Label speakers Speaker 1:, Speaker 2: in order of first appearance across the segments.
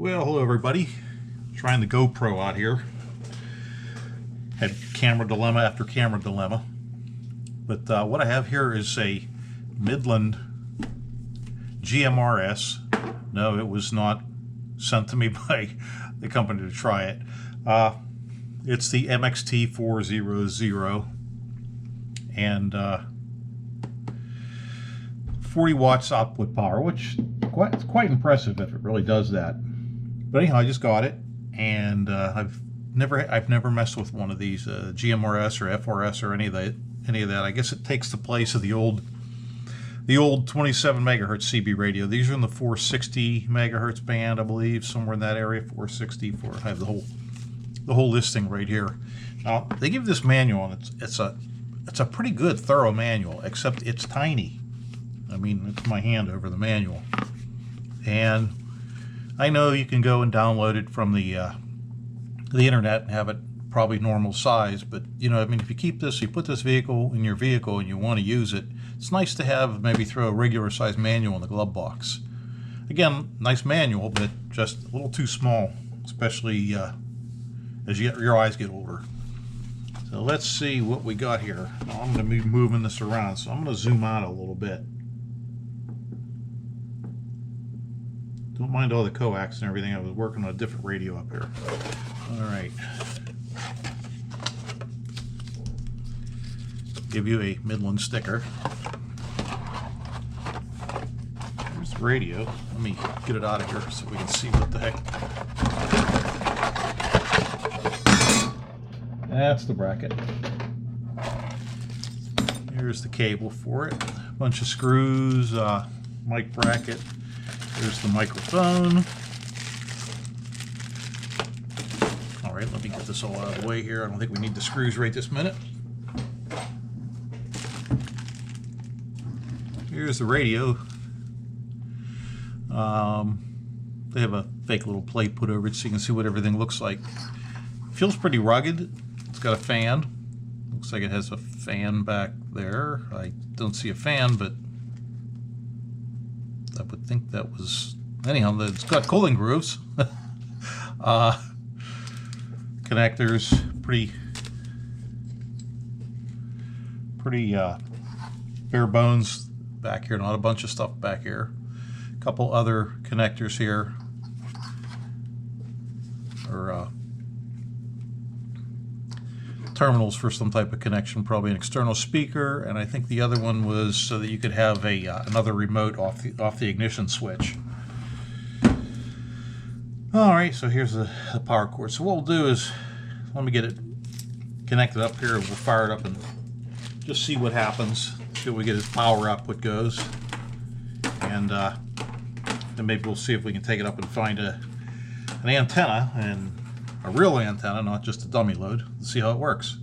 Speaker 1: Well, hello everybody. Trying the GoPro out here. Had camera dilemma after camera dilemma. But what I have here is a Midland GMRS. No, it was not sent to me by the company to try it. It's the MXT400 and 40 watts output power, which it's quite impressive if it really does that. But anyhow, I just got it, and I've never messed with one of these GMRS or FRS or any of that. I guess it takes the place of the old 27 megahertz CB radio. These are in the 460 megahertz band, I believe, somewhere in that area. 460. I have the whole listing right here. Now they give this manual, and it's a pretty good, thorough manual, except it's tiny. I mean, it's my hand over the manual, and I know you can go and download it from the internet and have it probably normal size, but you know, I mean, if you keep this, you put this vehicle in your vehicle and you want to use it, it's nice to have maybe throw a regular size manual in the glove box. Again, nice manual, but just a little too small, especially as your eyes get older. So let's see what we got here. Now, I'm going to be moving this around, so I'm going to zoom out a little bit. Don't mind all the coax and everything. I was working on a different radio up here. All right. Give you a Midland sticker. Here's the radio. Let me get it out of here so we can see what the heck. That's the bracket. Here's the cable for it. A bunch of screws, mic bracket. There's the microphone. All right, let me get this all out of the way here. I don't think we need the screws right this minute. Here's the radio. They have a fake little plate put over it so you can see what everything looks like. Feels pretty rugged. It's got a fan. Looks like it has a fan back there. I don't see a fan, but I would think that was, anyhow, it's got cooling grooves. Connectors, pretty bare bones back here, not a bunch of stuff back here. A couple other connectors here, or terminals for some type of connection, probably an external speaker, and I think the other one was so that you could have a another remote off the ignition switch. All right, so here's the power cord. So what we'll do is, let me get it connected up here. We'll fire it up and just see what happens. See what we get as power output goes, and then maybe we'll see if we can take it up and find an antenna, and a real antenna, not just a dummy load. Let's see how it works.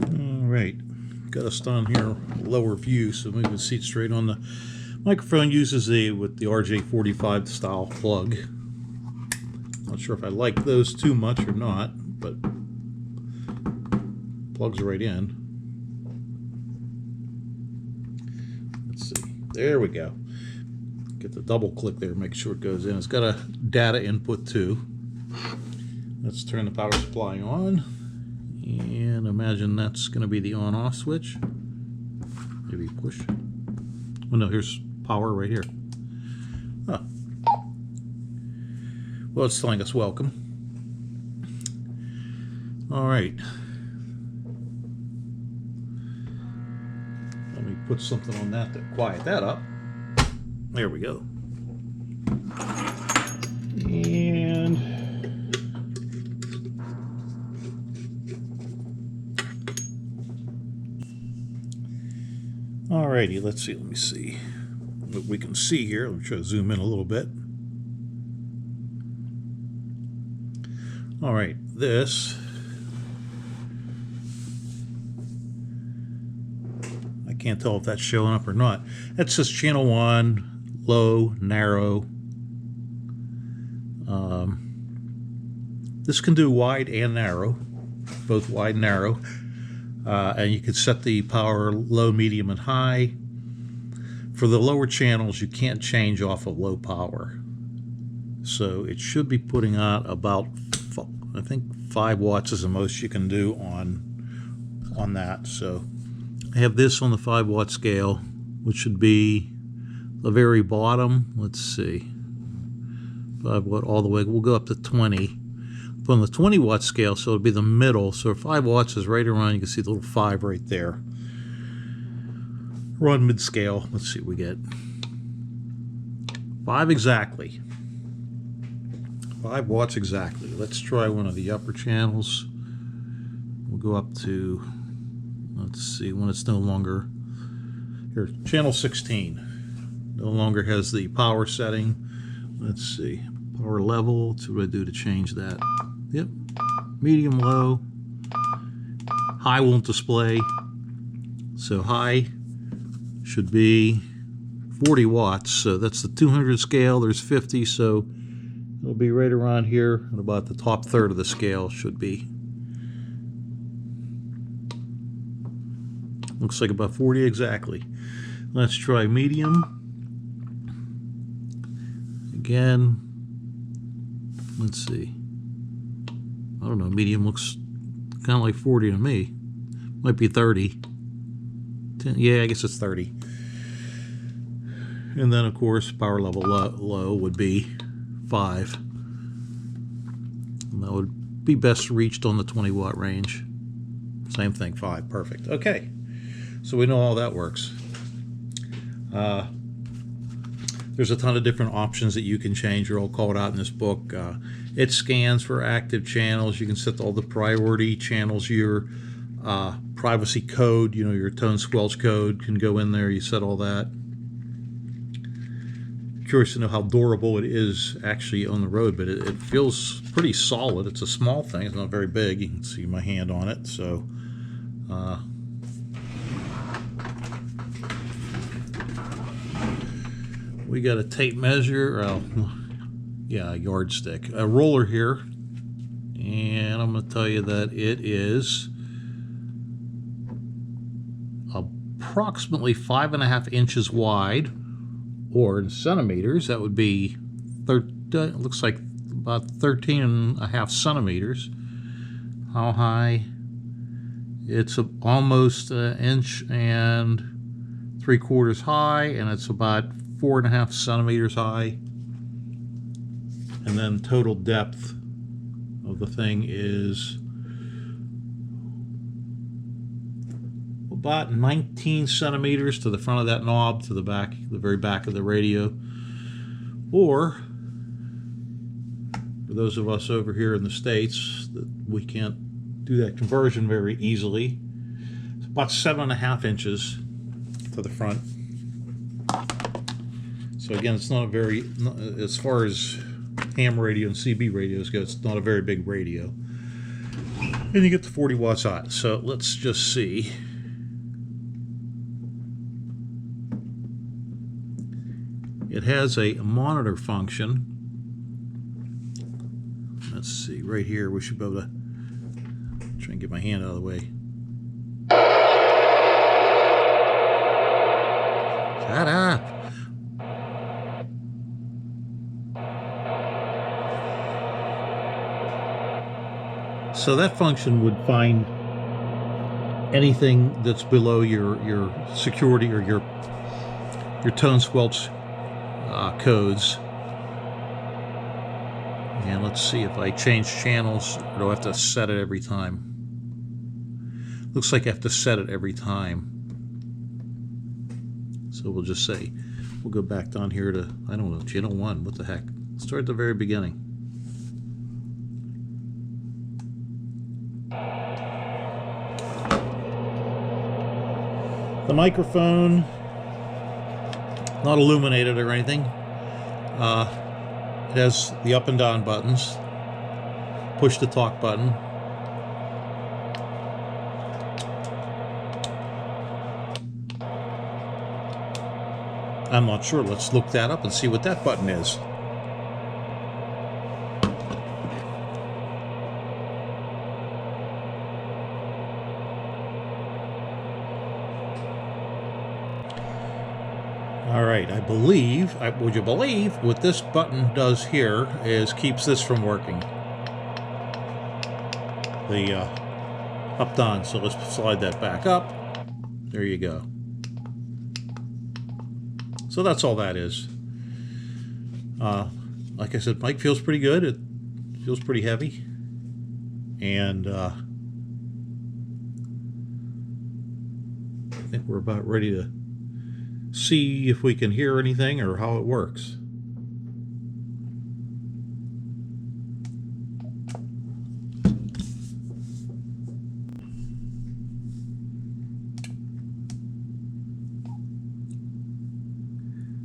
Speaker 1: Alright, got us on here lower view so move the seat straight on. The microphone uses with the RJ45 style plug. Not sure if I like those too much or not, but plugs right in. Let's see, there we go. Get the double click there, make sure it goes in. It's got a data input too. Let's turn the power supply on, and imagine that's going to be the on-off switch. Maybe push. Oh no, here's power right here. Huh. Well, it's telling us welcome. All right. Let me put something on that to quiet that up. There we go. And alrighty, let's see. Let me see what we can see here. Let me try to zoom in a little bit. All right, this. I can't tell if that's showing up or not. That says channel 1. Low, narrow. This can do wide and narrow, both wide and narrow. And you can set the power low, medium, and high. For the lower channels, you can't change off of low power. So it should be putting out about, I think 5 watts is the most you can do on that. So I have this on the 5 watt scale, which should be the very bottom. Let's see, 5 watt all the way. We'll go up to 20. On the 20 watt scale, so it'll be the middle. So 5 watts is right around, you can see the little 5 right there. We're on mid scale. Let's see what we get. 5 exactly. 5 watts exactly. Let's try one of the upper channels. We'll go up to, let's see, when it's no longer, here, channel 16. No longer has the power setting. Let's see, power level. What do I do to change that? Yep, medium, low. High won't display. So high should be 40 watts. So that's the 200 scale. There's 50, so it'll be right around here at about the top third of the scale should be. Looks like about 40 exactly. Let's try medium. Again, let's see. I don't know, medium looks kind of like 40 to me. Might be 30. 10, yeah, I guess it's 30. And then, of course, power level low would be 5. And that would be best reached on the 20 watt range. Same thing, 5. Perfect. Okay. So we know how that works. There's a ton of different options that you can change. They're all called out in this book. It scans for active channels. You can set all the priority channels. Your privacy code, you know, your tone squelch code can go in there. You set all that. Curious to know how durable it is actually on the road, but it feels pretty solid. It's a small thing. It's not very big. You can see my hand on it. So we got a tape measure, yeah, a yardstick, a roller here, and I'm going to tell you that it is approximately 5.5 inches wide, or in centimeters, that would be, it looks like about 13.5 centimeters. How high? It's almost an inch and 3/4 high, and it's about 4.5 centimeters high. And then total depth of the thing is about 19 centimeters to the front of that knob, to the back, the very back of the radio. Or for those of us over here in the States that we can't do that conversion very easily, it's about 7.5 inches to the front. So again, it's not a very, as far as ham radio and CB radios go, it's not a very big radio. And you get the 40 watts out. So let's just see. It has a monitor function. Let's see, right here, we should be able to try and get my hand out of the way. Shut up. So that function would find anything that's below your security or your tone squelch codes. And let's see if I change channels, or do I have to set it every time? Looks like I have to set it every time. So we'll just say, we'll go back down here to, I don't know, channel 1. What the heck? Start at the very beginning. The microphone, not illuminated or anything. It has the up and down buttons. Push to talk button. I'm not sure. Let's look that up and see what that button is. All right, I believe, would you believe, what this button does here is keeps this from working. The up down, so let's slide that back up. There you go. So that's all that is. Like I said, mic feels pretty good. It feels pretty heavy. And I think we're about ready to see if we can hear anything or how it works.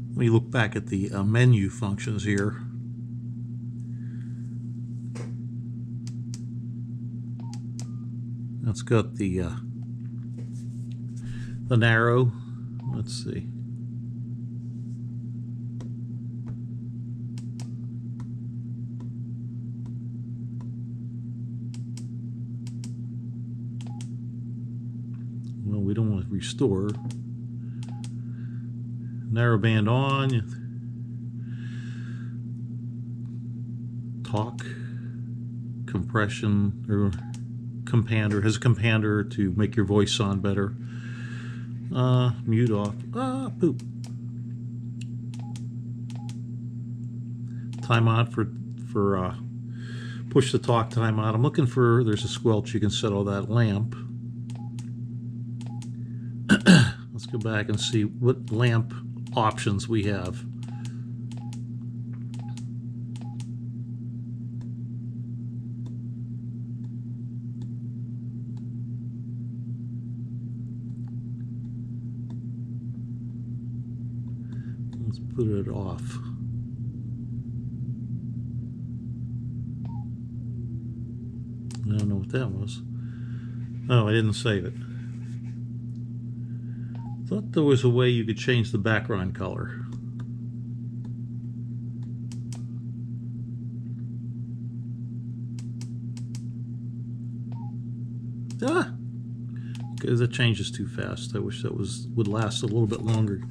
Speaker 1: Let me look back at the menu functions here. It's got the narrow. Let's see. Well, we don't want to restore. Narrow band on. Talk. Compression or compander. Has a compander to make your voice sound better. Mute off. Poop. Timeout for push to talk timeout. I'm looking for, there's a squelch. You can set all that lamp. Let's go back and see what lamp options we have. Let's put it off. I don't know what that was. Oh, I didn't save it. Thought there was a way you could change the background color. Because it changes too fast. I wish that would last a little bit longer.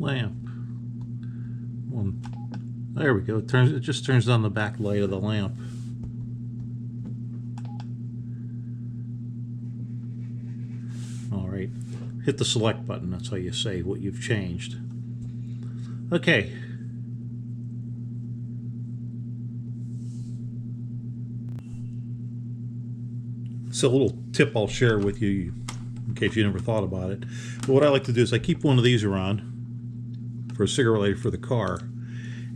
Speaker 1: Lamp. There we go. It just turns on the back light of the lamp. All right. Hit the select button. That's how you say what you've changed. Okay. It's a little tip I'll share with you in case you never thought about it. But what I like to do is I keep one of these around for a cigarette lighter for the car,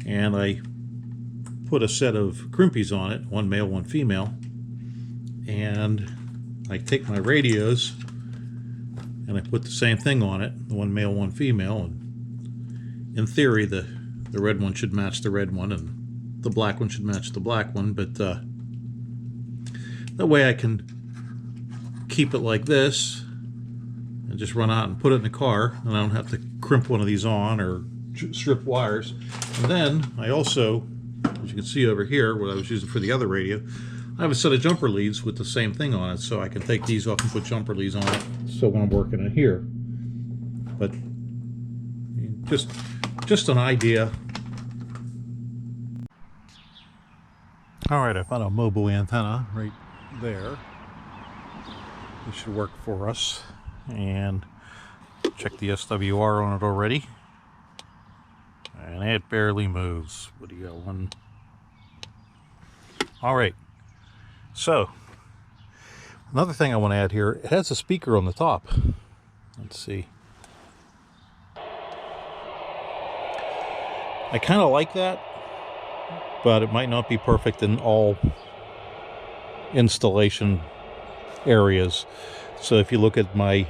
Speaker 1: and I put a set of crimpies on it, one male, one female, and I take my radios and I put the same thing on it, one male, one female, and in theory the red one should match the red one and the black one should match the black one, but that way I can keep it like this and just run out and put it in the car, and I don't have to crimp one of these on or strip wires. And then I also, as you can see over here, what I was using for the other radio, I have a set of jumper leads with the same thing on it, so I can take these off and put jumper leads on it so when I'm working it here. But just an idea. Alright, I found a mobile antenna right there. This should work for us. And check the SWR on it already. And it barely moves. What do you got? One. Alright. So, Another thing I want to add here, it has a speaker on the top. Let's see. I kind of like that, but it might not be perfect in all installation areas. So if you look at my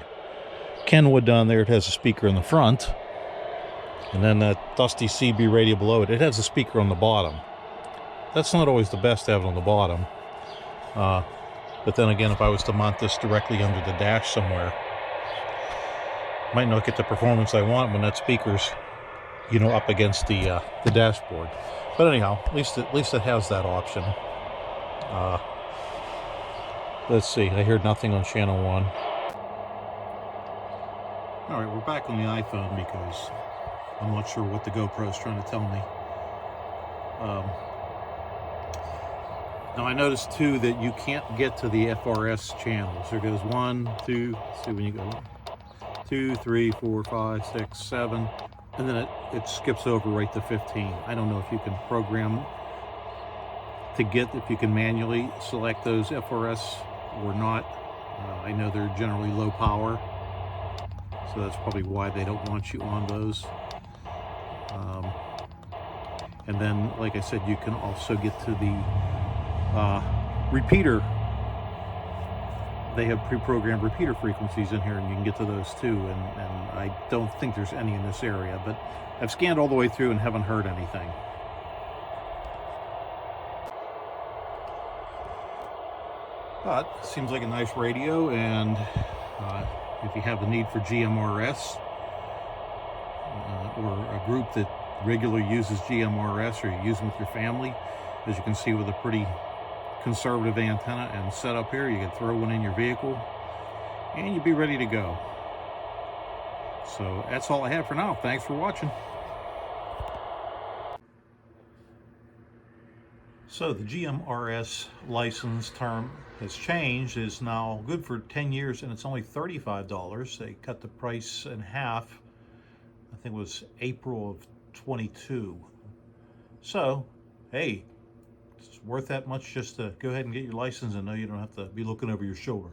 Speaker 1: Kenwood down there, it has a speaker in the front, and then that dusty CB radio below it, it has a speaker on the bottom. That's not always the best to have it on the bottom. But then again, if I was to mount this directly under the dash somewhere, might not get the performance I want when that speaker's, you know, up against the dashboard. But anyhow, at least it has that option. Let's see, I heard nothing on channel 1. All right, we're back on the iPhone because I'm not sure what the GoPro's trying to tell me. Now I noticed too that you can't get to the FRS channels. There goes 1, 2, see when you go 2, 3, 4, 5, 6, 7, and then it skips over right to 15. I don't know if you can program to get, if you can manually select those FRS or not. I know they're generally low power, so that's probably why they don't want you on those. And then, like I said, you can also get to the repeater. They have pre-programmed repeater frequencies in here, and you can get to those too, and I don't think there's any in this area, but I've scanned all the way through and haven't heard anything. But it seems like a nice radio, and if you have the need for GMRS or a group that regularly uses GMRS, or you use them with your family, as you can see with a pretty conservative antenna and setup here, you can throw one in your vehicle and you'd be ready to go. So that's all I have for now. Thanks for watching. So the GMRS license term has changed. It's now good for 10 years and it's only $35. They cut the price in half. I think it was April of 22. So, hey, it's worth that much just to go ahead and get your license and know you don't have to be looking over your shoulder.